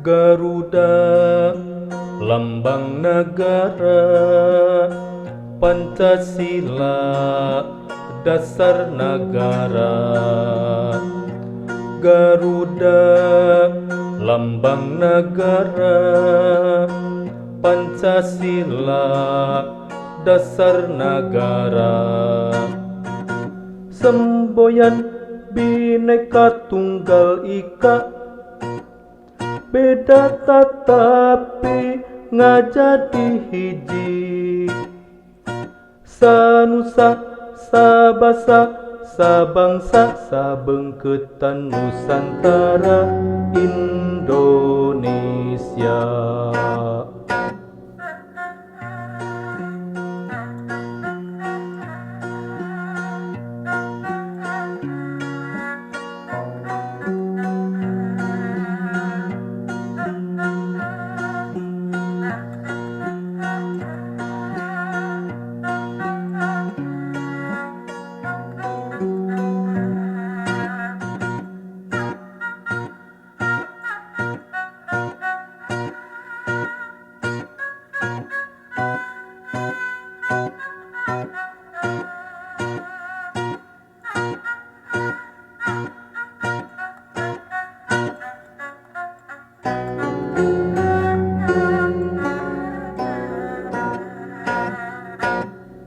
Garuda, lambang negara, Pancasila, dasar negara. Garuda, lambang negara, Pancasila, dasar negara. Semboyan Bhinneka Tunggal Ika, beda tetapi ngajadi hiji. Sanusa, sabasa, sabangsa, sabengketan Nusantara Indonesia.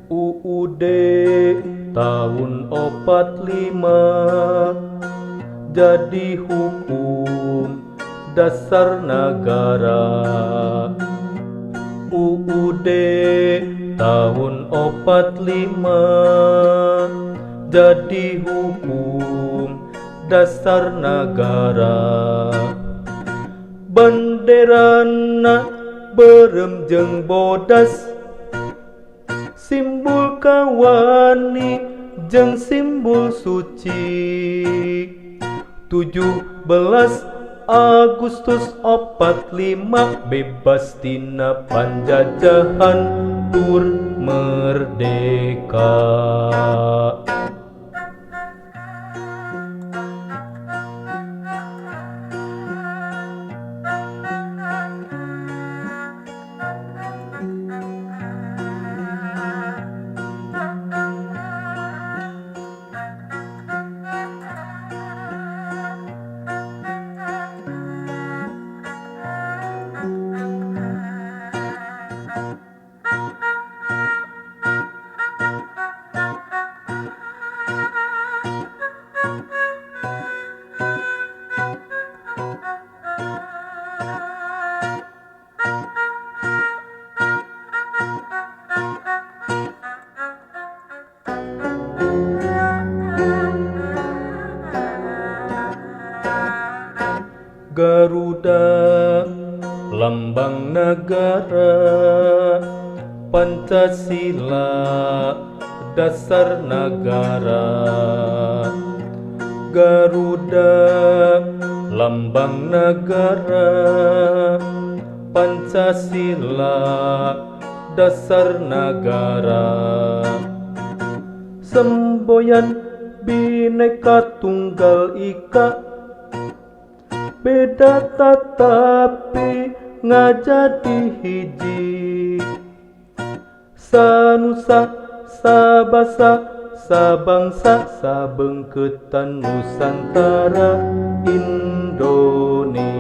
UUD tahun 45 jadi hukum dasar negara. UUD tahun 45 jadi hukum dasar negara. Banderana berem jeung bodas, simbol kawani jeung simbol suci. 17 Agustus 45 bebas tina panjajahan, tur merdeka. Garuda, lambang negara, Pancasila, dasar negara. Garuda, lambang negara, Pancasila, dasar negara. Semboyan Bhinneka Tunggal Ika, beda tetapi ngajadi hiji. Sanusa, sabasa, sabangsa, sabengketan Nusantara Indonesia.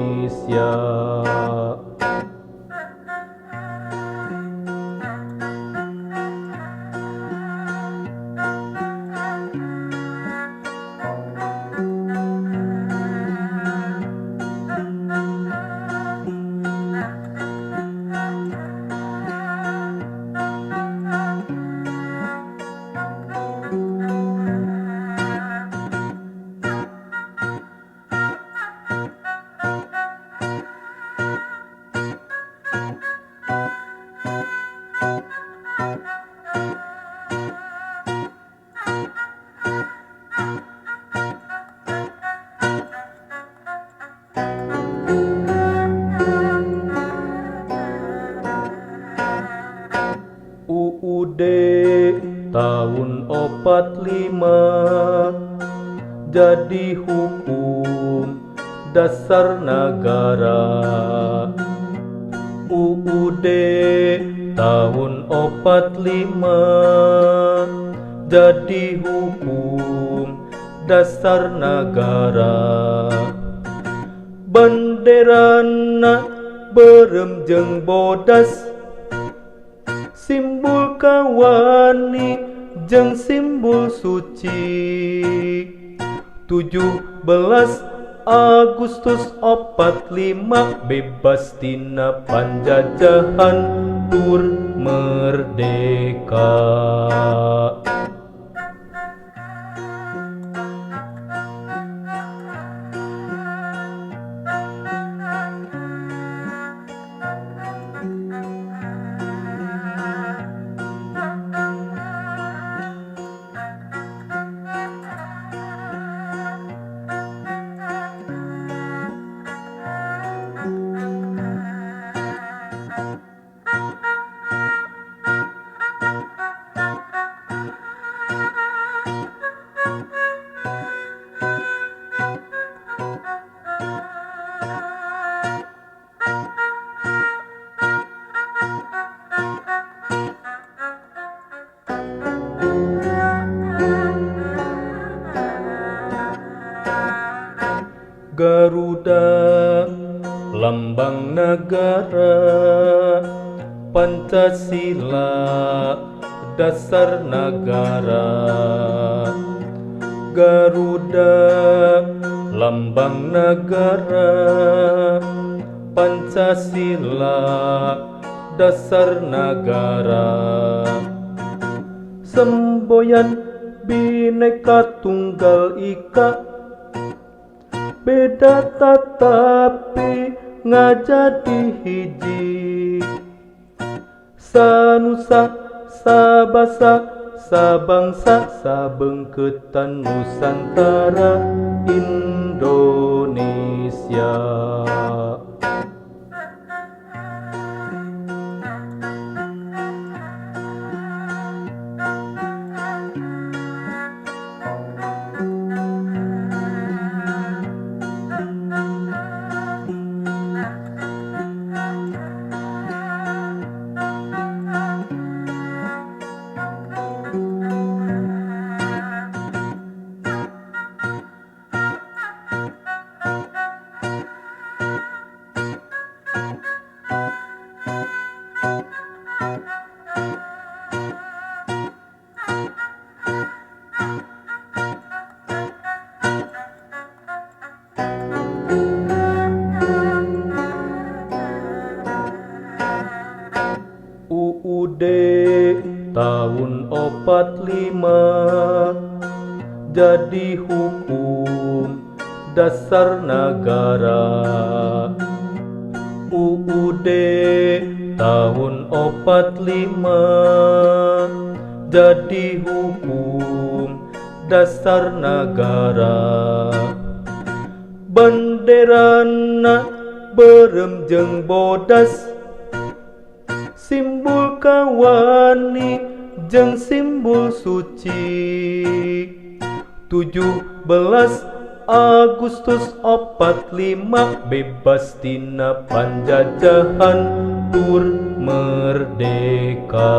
jadi hukum dasar negara. UUD tahun 45 jadi hukum dasar negara. Banderana berem jeung bodas, simbol kawani jeung simbol suci. 17 Agustus 45 bebas tina panjajahan, tur merdeka. Garuda lambang negara, Pancasila dasar negara. Garuda lambang negara, Pancasila dasar negara. Semboyan Bhinneka Tunggal Ika, beda tetapi ngajadi hiji. Sanusa, sabasa, sabangsa, sabeungkeutan Nusantara Indonesia. UUD tahun 45 jadi hukum dasar negara. UUD tahun 45 jadi hukum dasar negara. Banderana berem jeung bodas, simbol kawani jeung simbol suci. 17 Agustus 45 bebas tina panjajahan, tur merdeka.